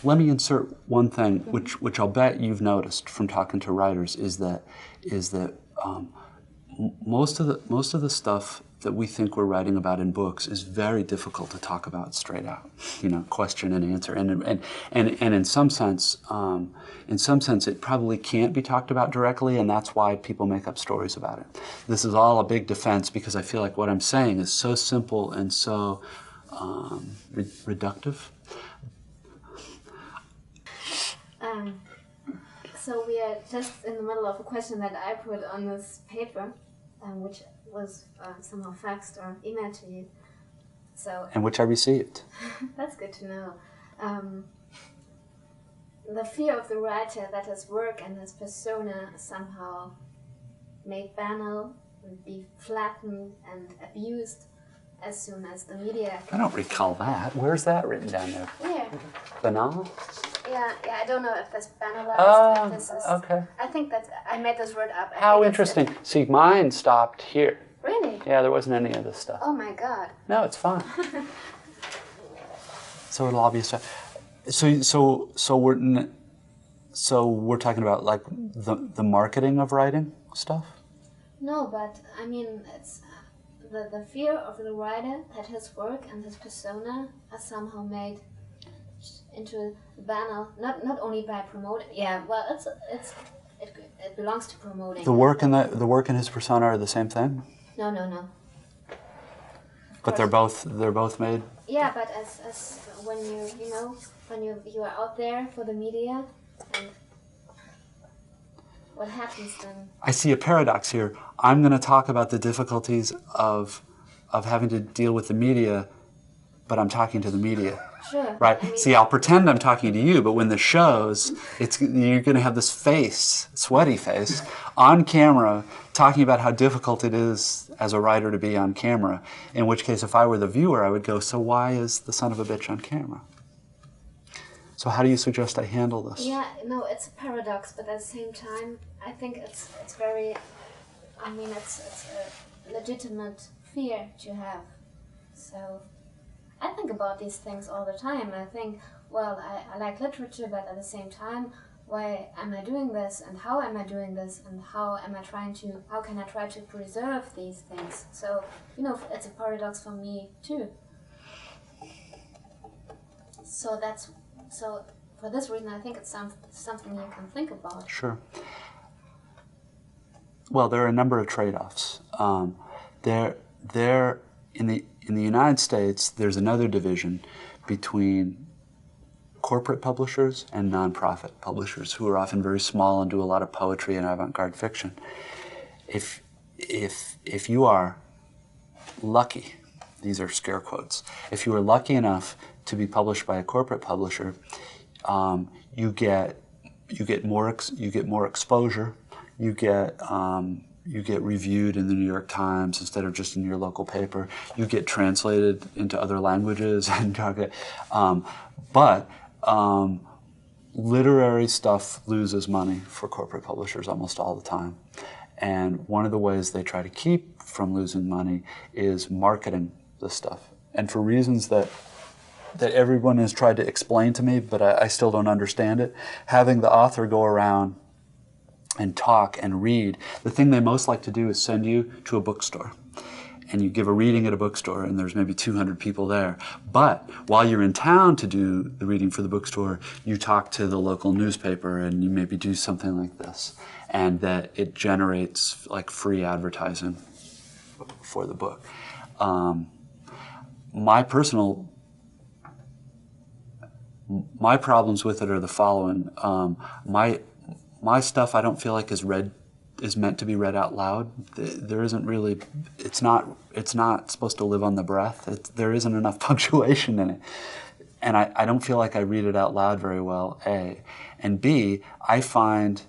let me insert one thing, which I'll bet you've noticed from talking to writers, is that most of the stuff that we think we're writing about in books is very difficult to talk about straight out. You know, question and answer, and in some sense, it probably can't be talked about directly, and that's why people make up stories about it. This is all a big defense because I feel like what I'm saying is so simple and so reductive. So we are just in the middle of a question that I put on this paper, which was somehow faxed or emailed to you. So and which I received. That's good to know. The fear of the writer that his work and his persona somehow made banal, be flattened and abused as soon as the media... I don't recall that. Where's that written down there? Where? Banal? Yeah, I don't know if that's banalized. If this is, okay. I think that I made this word up. How interesting. See, mine stopped here. Really? Yeah, there wasn't any of this stuff. Oh my God. No, it's fine. So it'll all be so we're talking about like the marketing of writing stuff? No, but I mean it's the fear of the writer that his work and his persona are somehow made into banal, not only by promoting. Yeah, well, it belongs to promoting. The work and his persona are the same thing? No. But they're both made. Yeah, but as when you are out there for the media, and what happens then? I see a paradox here. I'm going to talk about the difficulties of having to deal with the media, but I'm talking to the media. Sure. Right. I mean, see, I'll pretend I'm talking to you, but when the show's, you're going to have this face, sweaty face, on camera, talking about how difficult it is as a writer to be on camera. In which case, if I were the viewer, I would go, so why is the son of a bitch on camera? So how do you suggest I handle this? Yeah, no, it's a paradox, but at the same time, I think it's very, I mean, it's a legitimate fear to have. So I think about these things all the time. I think, well, I like literature, but at the same time, why am I doing this, and how am I doing this, and how can I try to preserve these things? So, it's a paradox for me too. So for this reason, I think it's something you can think about. Sure. Well, there are a number of trade-offs. In the United States, there's another division between corporate publishers and nonprofit publishers, who are often very small and do a lot of poetry and avant-garde fiction. If you are lucky, these are scare quotes, if you are lucky enough to be published by a corporate publisher, you get more exposure. You get reviewed in the New York Times instead of just in your local paper. You get translated into other languages, but literary stuff loses money for corporate publishers almost all the time. And one of the ways they try to keep from losing money is marketing the stuff. And for reasons that everyone has tried to explain to me, but I still don't understand it, having the author go around and talk and read. The thing they most like to do is send you to a bookstore. And you give a reading at a bookstore, and there's maybe 200 people there. But while you're in town to do the reading for the bookstore, you talk to the local newspaper, and you maybe do something like this. And that it generates like free advertising for the book. My problems with it are the following. My stuff I don't feel like is meant to be read out loud. There isn't really, it's not supposed to live on the breath. There isn't enough punctuation in it. And I don't feel like I read it out loud very well, A. And B, I find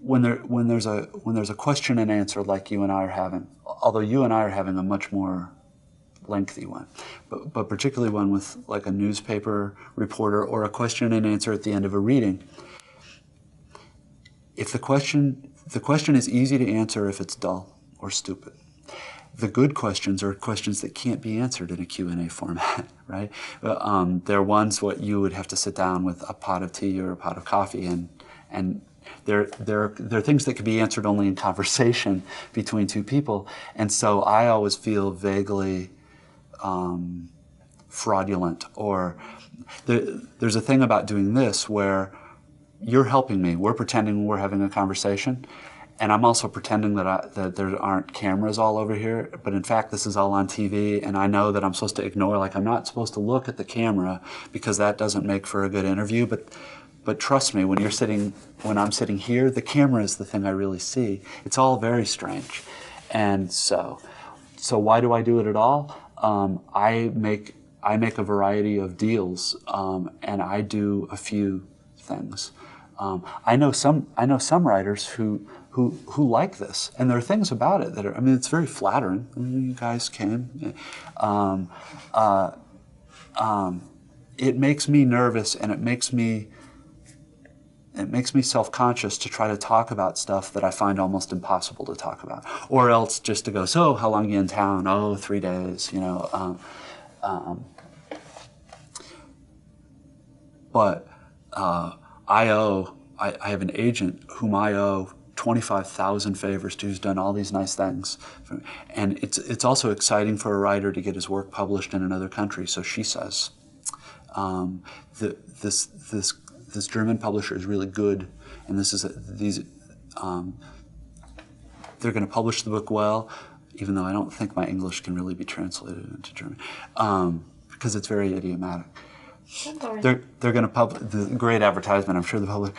when there's a question and answer like you and I are having, although you and I are having a much more lengthy one, but particularly one with like a newspaper reporter or a question and answer at the end of a reading. If the question is easy to answer if it's dull or stupid. the good questions are questions that can't be answered in a Q&A format, right? They're ones what you would have to sit down with a pot of tea or a pot of coffee, and they're things that could be answered only in conversation between two people. And so I always feel vaguely fraudulent, or there's a thing about doing this where you're helping me. We're pretending we're having a conversation, and I'm also pretending that there aren't cameras all over here, but in fact this is all on TV, and I know that I'm supposed to ignore, like I'm not supposed to look at the camera because that doesn't make for a good interview, but trust me, when I'm sitting here, the camera is the thing I really see. It's all very strange. And so why do I do it at all? I make a variety of deals, and I do a few things. I know some writers who like this, and there are things about it that are, I mean, it's very flattering. I mean, you guys came. It makes me nervous, and it makes me self-conscious to try to talk about stuff that I find almost impossible to talk about, or else just to go, so how long are you in town? Oh, 3 days, you know. But I have an agent whom I owe 25,000 favors to, who's done all these nice things. And it's also exciting for a writer to get his work published in another country, so she says. This German publisher is really good, and they're going to publish the book well, even though I don't think my English can really be translated into German, because it's very idiomatic. They're going to publish the great advertisement. I'm sure the public,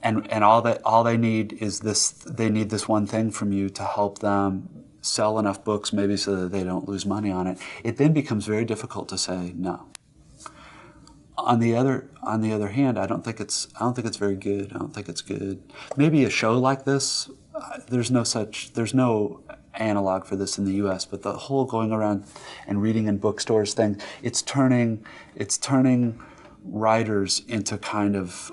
and all they need is this. They need this one thing from you to help them sell enough books, maybe so that they don't lose money on it. It then becomes very difficult to say no. On the other hand, I don't think it's very good. I don't think it's good. Maybe a show like this, there's no analog for this in the U.S. But the whole going around and reading in bookstores thing, it's turning writers into kind of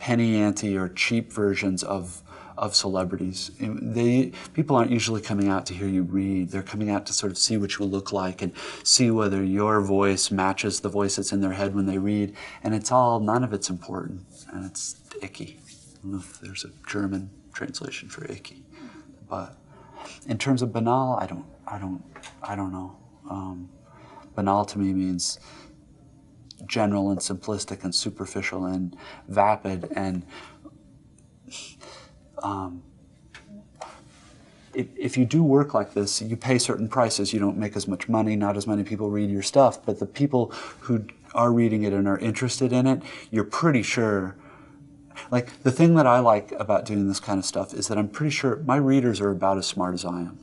penny ante or cheap versions of celebrities. People aren't usually coming out to hear you read. They're coming out to sort of see what you look like and see whether your voice matches the voice that's in their head when they read. And none of it's important, and it's icky. I don't know if there's a German translation for icky, but in terms of banal, I don't know. Banal to me means general and simplistic and superficial and vapid, and if you do work like this, you pay certain prices. You don't make as much money, not as many people read your stuff, but the people who are reading it and are interested in it, you're pretty sure. Like, the thing that I like about doing this kind of stuff is that I'm pretty sure my readers are about as smart as I am.